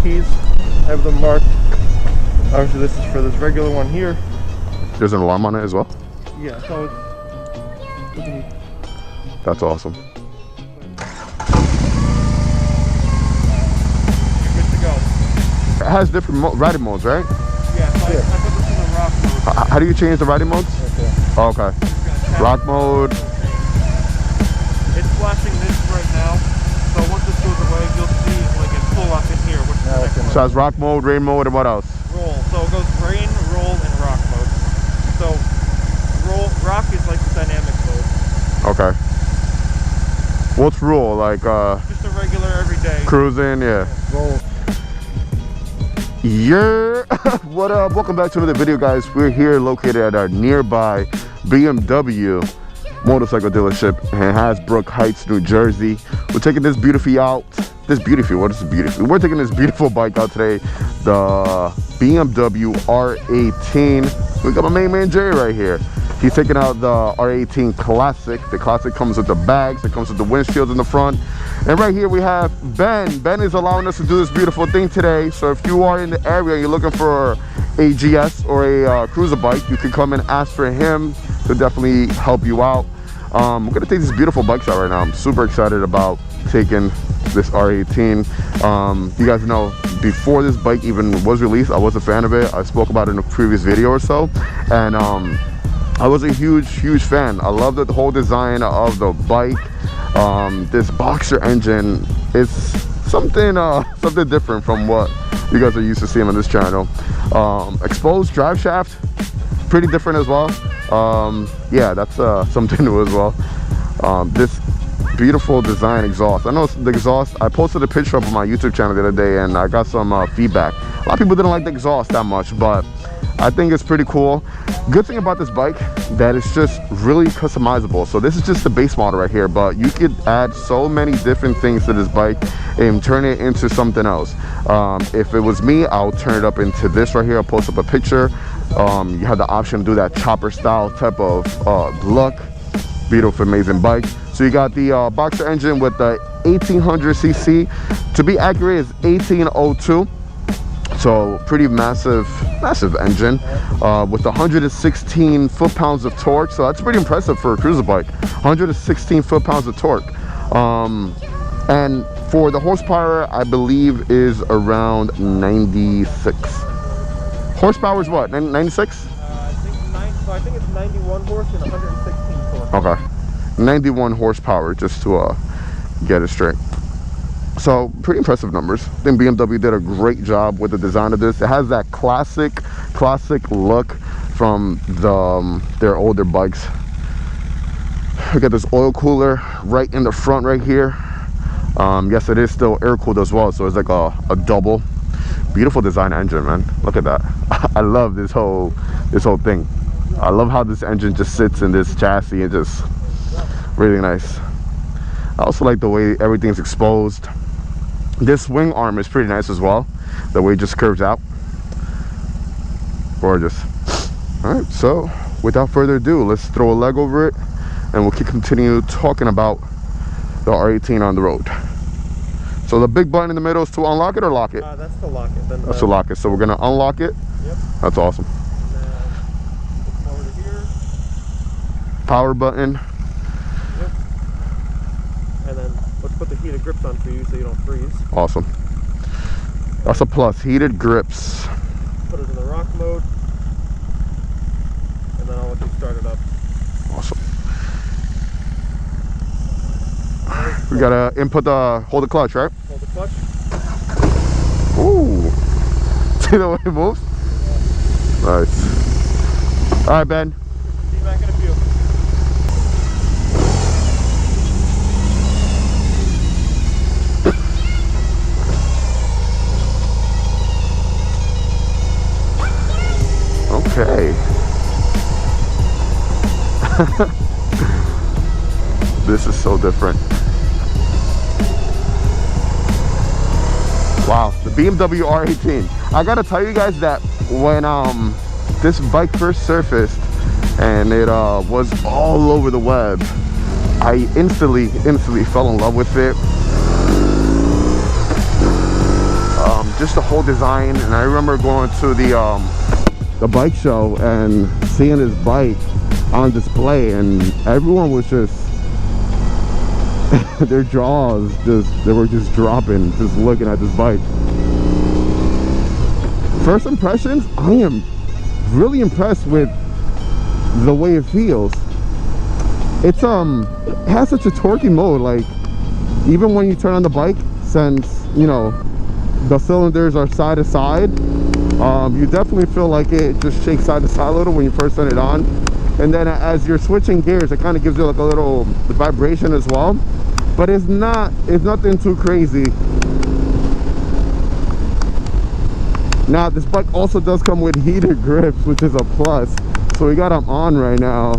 keys. I have them marked. Obviously this is for this regular one here. There's an alarm on it as well? Yeah, so it's... That's awesome. You're good to go. It has different riding modes, right? Yeah, so I put this in the rock mode. How do you change the riding modes? Okay. Oh, okay. Rock mode. It's flashing this right now, so once this goes away, you'll see like it's full up in here. Which is so it's rock mode, rain mode, and what else? Roll. So it goes rain, roll, and rock mode. So rock is like the dynamic mode. Okay. What's roll? Like just a regular everyday cruising, yeah. Roll. Yeah. What up? Welcome back to another video, guys. We're here located at our nearby BMW motorcycle dealership in Hasbrook Heights, New Jersey. We're taking this beautiful out. What is beautiful? We're taking this beautiful bike out today, the BMW R18. We got my main man Jay right here. He's taking out the R18 Classic. The Classic comes with the bags, it comes with the windshields in the front. And right here we have Ben. Ben is allowing us to do this beautiful thing today. So if you are in the area and you're looking for a GS or a cruiser bike, you can come and ask for him to definitely help you out. We're gonna take this beautiful bike shot right now. I'm super excited about taking this R18. You guys know, before this bike even was released, I was a fan of it. I spoke about it in a previous video or so. And I was a huge fan. I love the whole design of the bike. This boxer engine is something different from what you guys are used to seeing on this channel. Exposed drive shaft, pretty different as well. Yeah, that's something new as well. This beautiful design exhaust. I know the exhaust, I posted a picture up on my YouTube channel the other day and I got some feedback. A lot of people didn't like the exhaust that much, but I think it's pretty cool. Good thing about this bike that it's just really customizable. So this is just the base model right here, but you could add so many different things to this bike and turn it into something else. If it was me, I'll turn it up into this right here. I'll post up a picture. You have the option to do that chopper style type of look. Beautiful, amazing bike. So you got the boxer engine with the 1800cc. To be accurate, it's 1802. So pretty massive engine with 116 foot-pounds of torque. So that's pretty impressive for a cruiser bike. 116 foot-pounds of torque. And for the horsepower, I believe is around 96. Horsepower is what? 96? I think it's 91 horse and 116 torque. Okay, 91 horsepower, just to get it straight. So pretty impressive numbers. I think BMW did a great job with the design of this. It has that classic look from their older bikes. We got this oil cooler right in the front right here. Yes, it is still air cooled as well, so it's like a double. Beautiful design engine, man. Look at that. I love this whole thing. I love how this engine just sits in this chassis and just really nice. I also like the way everything's exposed. This wing arm is pretty nice as well. The way it just curves out. Gorgeous. All right, so without further ado, let's throw a leg over it and we'll continue talking about the R18 on the road. So the big button in the middle is to unlock it or lock it? That's to lock it. Then that's to lock it. So we're gonna unlock it. Yep. That's awesome. And over to here. Power button. Yep. And then let's put the heated grips on for you so you don't freeze. Awesome. That's a plus. Heated grips. Put it in the rock mode. And then I'll let you start it up. Awesome. We gotta hold the clutch, right? Hold the clutch. Ooh. See the way it moves? Yeah. Nice. All right, Ben. See you back in a few. Okay. This is so different. Wow, the BMW R18. I gotta tell you guys that when this bike first surfaced and it was all over the web, I instantly fell in love with it. just the whole design. And I remember going to the bike show and seeing this bike on display, and everyone was just their jaws they were just dropping just looking at this bike. First impressions, I am really impressed with the way it feels. It has such a torquey mode, like even when you turn on the bike, since you know the cylinders are side to side, you definitely feel like it just shakes side to side a little when you first turn it on, and then as you're switching gears, it kind of gives you like a little vibration as well, but it's nothing too crazy. Now this bike also does come with heated grips, which is a plus, so we got them on right now.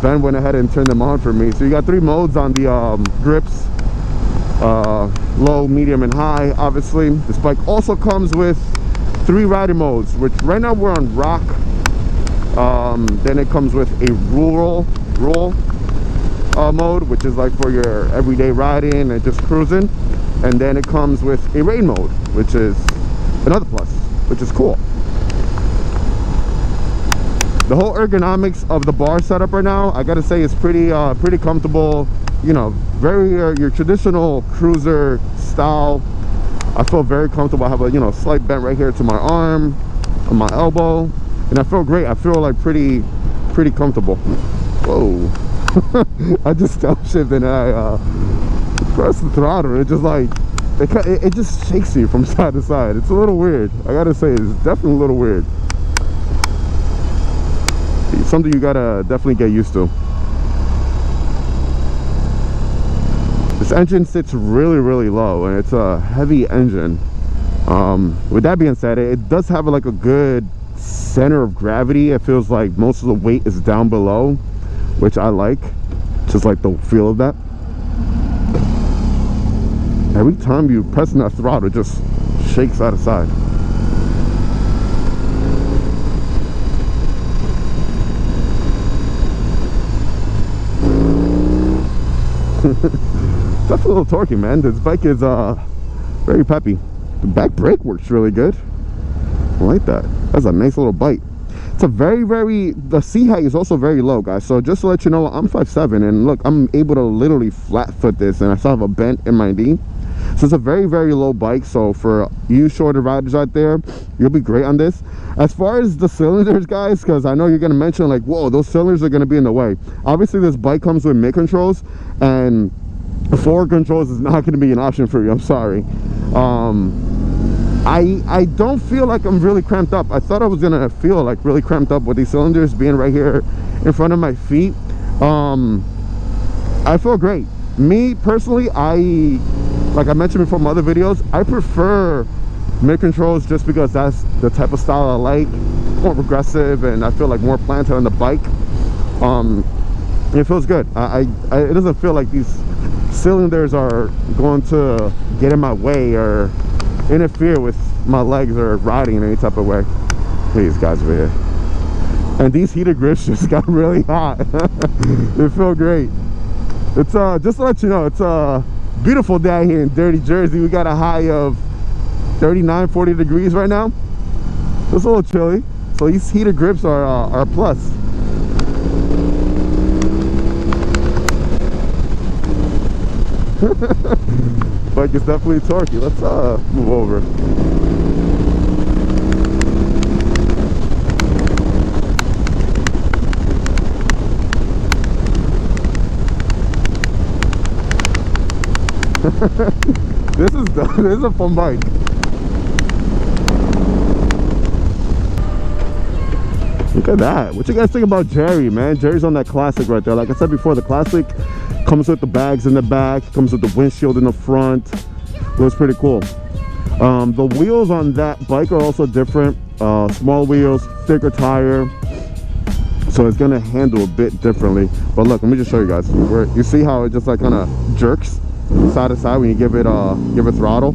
Ben went ahead and turned them on for me. So you got 3 modes on the grips, low, medium, and high. Obviously this bike also comes with 3 riding modes, which right now we're on rock. Then it comes with a rural mode, which is like for your everyday riding and just cruising, and then it comes with a rain mode, which is another plus, which is cool. The whole ergonomics of the bar setup right now, I gotta say, is pretty comfortable. You know, very your traditional cruiser style. I feel very comfortable. I have a slight bend right here to my arm, on my elbow, and I feel great. I feel like pretty comfortable. Whoa! I just downshifted and I pressed the throttle. It just like it just shakes you from side to side. It's a little weird. I gotta say, it's definitely a little weird. It's something you gotta definitely get used to. This engine sits really low, and it's a heavy engine. With that being said, it does have like a good center of gravity. It feels like most of the weight is down below, which I like. Just like the feel of that. Every time you press that throttle, it just shakes side to side. That's a little torquey, man. This bike is very peppy. The back brake works really good. I like that. That's a nice little bite. It's a the seat height is also very low, guys. So just to let you know, I'm 5'7", and look, I'm able to literally flat foot this, and I still have a bent in my knee. So it's a very low bike. So for you shorter riders out there, you'll be great on this. As far as the cylinders, guys, because I know you're gonna mention like, whoa, those cylinders are gonna be in the way. Obviously this bike comes with mid controls, and forward controls is not going to be an option for you. I'm sorry. I don't feel like I'm really cramped up. I thought I was gonna feel like really cramped up with these cylinders being right here in front of my feet. I feel great. Me personally, like I mentioned before in my other videos, I prefer mid controls just because that's the type of style I like. More progressive, and I feel like more planted on the bike. It feels good. It doesn't feel like these cylinders are going to get in my way or interfere with my legs or riding in any type of way. Please, guys, over here. And these heated grips just got really hot. They feel great. It's just to let you know, it's a beautiful day here in dirty Jersey. We got a high of 39-40 degrees right now. It's a little chilly, so these heated grips are a plus. Bike is definitely torquey. Let's move over. This is a fun bike. Look at that. What you guys think about Jerry, man? Jerry's on that classic right there. Like I said before, the classic comes with the bags in the back, comes with the windshield in the front. Looks pretty cool. The wheels on that bike are also different. Small wheels, thicker tire, so it's gonna handle a bit differently. But look, let me just show you guys. You see how it just like kind of jerks side to side when you give it throttle.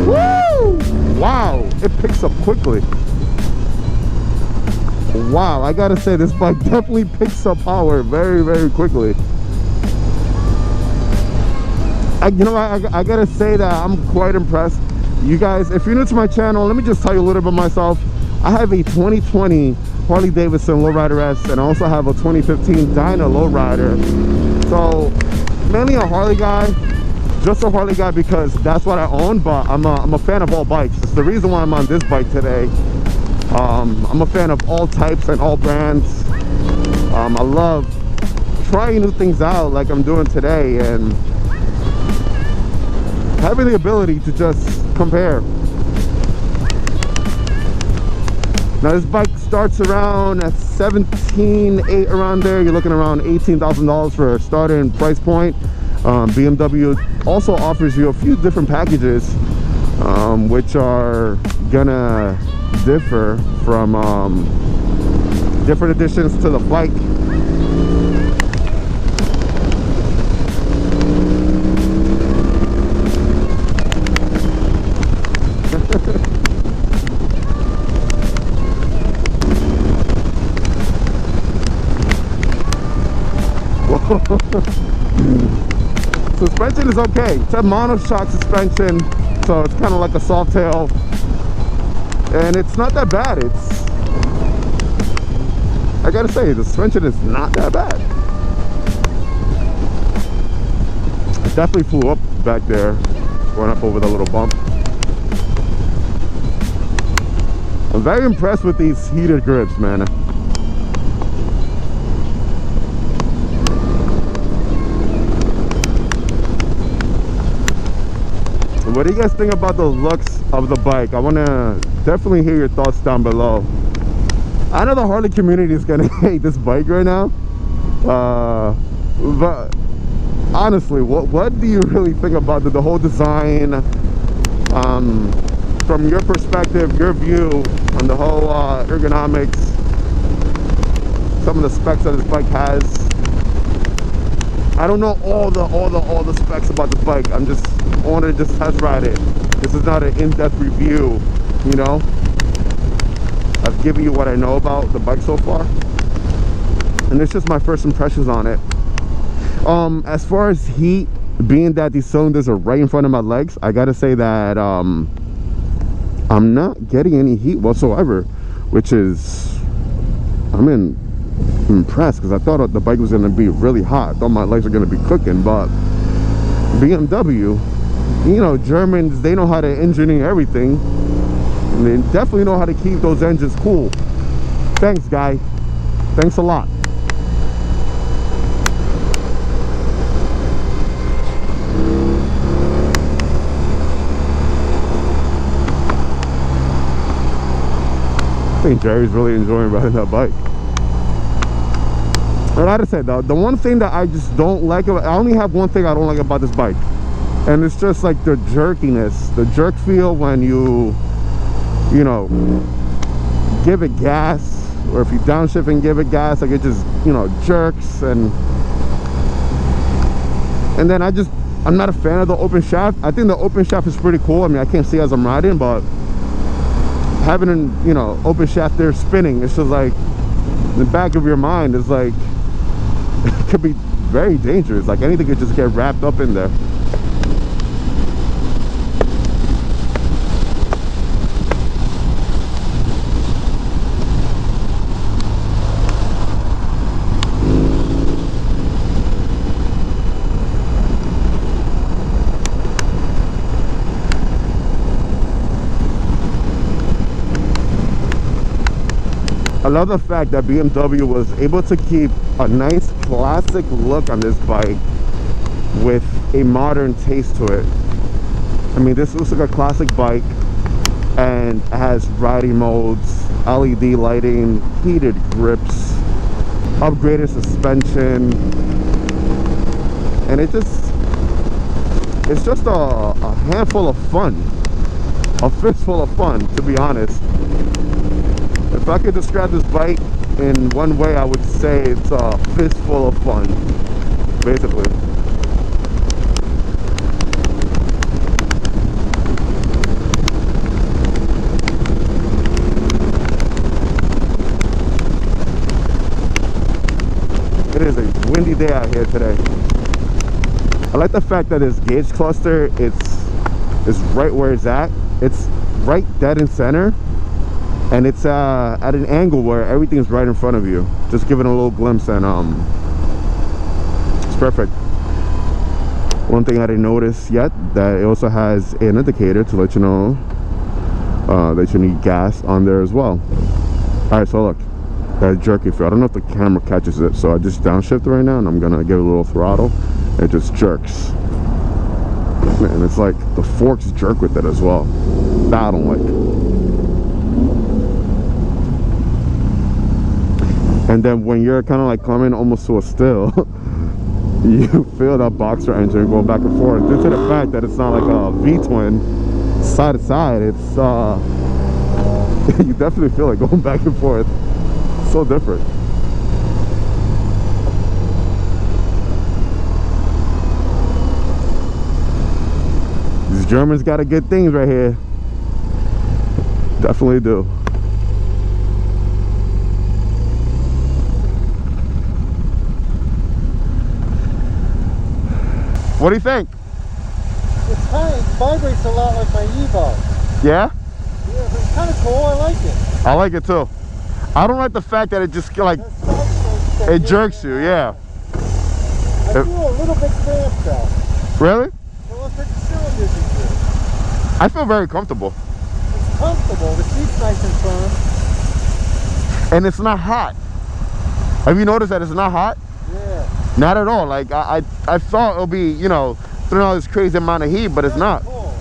Woo! Wow, it picks up quickly. Wow, I gotta say, this bike definitely picks up power very quickly. I gotta say that I'm quite impressed. You guys, if you're new to my channel, let me just tell you a little bit about myself. I have a 2020 Harley Davidson Lowrider S, and I also have a 2015 Dyna Lowrider. So mainly a Harley guy, just a Harley guy because that's what I own. But I'm a fan of all bikes. It's the reason why I'm on this bike today. I'm a fan of all types and all brands. I love trying new things out like I'm doing today, and having the ability to just compare. Now this bike starts around at $17,800 around there. You're looking around $18,000 for a starting price point. BMW also offers you a few different packages, which are gonna differ from different additions to the bike. Suspension is okay. It's a monoshock suspension, so it's kind of like a soft tail, and it's not that bad. I gotta say, the suspension is not that bad. It definitely flew up back there, going up over the little bump. I'm very impressed with these heated grips, man. What do you guys think about the looks of the bike? I want to definitely hear your thoughts down below. I know the Harley community is gonna hate this bike right now, but honestly, what do you really think about the whole design, from your perspective, your view on the whole ergonomics, some of the specs that this bike has? I don't know all the specs about the bike. I want to just test ride it. This is not an in-depth review, you know. I've given you what I know about the bike so far, and it's just my first impressions on it. As far as heat, being that these cylinders are right in front of my legs, I gotta say that I'm not getting any heat whatsoever, which is, I'm impressed, because I thought the bike was going to be really hot. I thought my legs were going to be cooking. But BMW, you know, Germans, they know how to engineer everything, and they definitely know how to keep those engines cool. Thanks, guy. Thanks a lot. I think Jerry's really enjoying riding that bike. And like I said, though, the one thing that I just don't like about, I only have one thing I don't like about this bike, and it's just like the jerkiness, the jerk feel when you know, give it gas, or if you downshift and give it gas, like it just, you know, jerks. And then I'm not a fan of the open shaft. I think the open shaft is pretty cool. I mean, I can't see as I'm riding, but having an, you know, open shaft there spinning, it's just like in the back of your mind is like, it could be very dangerous. Like anything could just get wrapped up in there. I love the fact that BMW was able to keep a nice classic look on this bike with a modern taste to it. I mean, this looks like a classic bike, and it has riding modes, LED lighting, heated grips, upgraded suspension, and it's just a handful of fun, a fistful of fun, to be honest. If I could describe this bike in one way, I would say it's a fistful of fun, basically. It is a windy day out here today. I like the fact that this gauge cluster, it's right where it's at. It's right dead in center, and it's at an angle where everything's right in front of you. Just giving a little glimpse, and it's perfect. One thing I didn't notice yet, that it also has an indicator to let you know that you need gas on there as well. All right, so look, that jerky feel. I don't know if the camera catches it, so I just downshift right now, and I'm gonna give it a little throttle. It just jerks. And it's like the forks jerk with it as well. That I don't like. And then when you're kind of like coming almost to a still, you feel that boxer engine going back and forth. Due to the fact that it's not like a V-twin side to side, it's you definitely feel it going back and forth. It's so different. These Germans got good things right here. Definitely do. What do you think? It's kind of, it vibrates a lot like my Evo. Yeah? Yeah, but it's kind of cool. I like it. I like it too. I don't like the fact that it just like it jerks you. Yeah. I feel a little bit cramped though. Really? So let's take the cylinders into it. I feel very comfortable. It's comfortable. The seat's nice and firm. And it's not hot. Have you noticed that it's not hot? Yeah. Not at all. Like I thought it would be, you know, throwing all this crazy amount of heat, but it's not. Cool.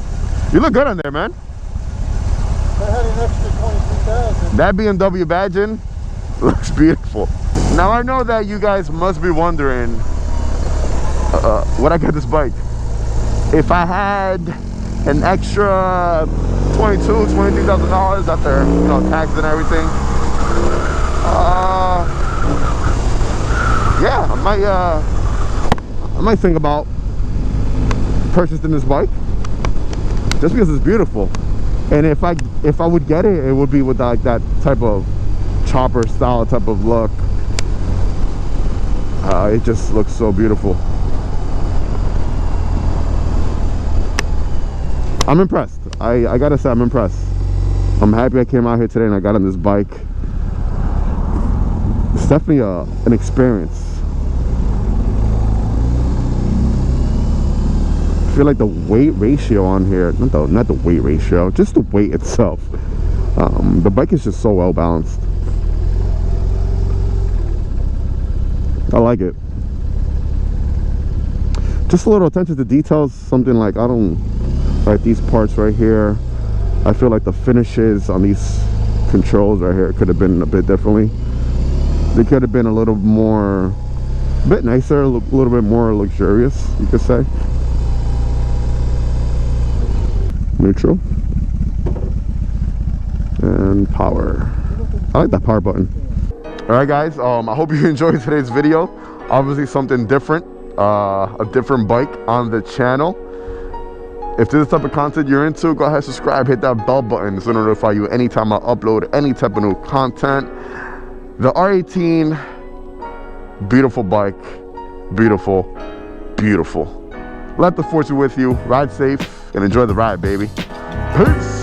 You look good on there, man. I had an extra 23,000. That BMW badge in looks beautiful. Now I know that you guys must be wondering what I got this bike. If I had an extra $23,000 after, you know, taxes and everything, yeah, I might think about purchasing this bike just because it's beautiful. And if I would get it, it would be with like that type of chopper style type of look. It just looks so beautiful. I'm impressed. I gotta say, I'm impressed. I'm happy I came out here today and I got on this bike. It's definitely an experience. I feel like the weight ratio on here, not the weight ratio, just the weight itself. The bike is just so well balanced. I like it. Just a little attention to details, something like, I don't like these parts right here. I feel like the finishes on these controls right here could have been a bit differently. They could have been a little more, a bit nicer, a little bit more luxurious, you could say. Neutral and power. I like that power button. All right, guys, I hope you enjoyed today's video. Obviously something different, a different bike on the channel. If this is the type of content you're into, go ahead, subscribe, hit that bell button so it'll notify you anytime I upload any type of new content. The R18, beautiful bike, beautiful, beautiful. Let the force be with you. Ride safe and enjoy the ride, baby. Peace.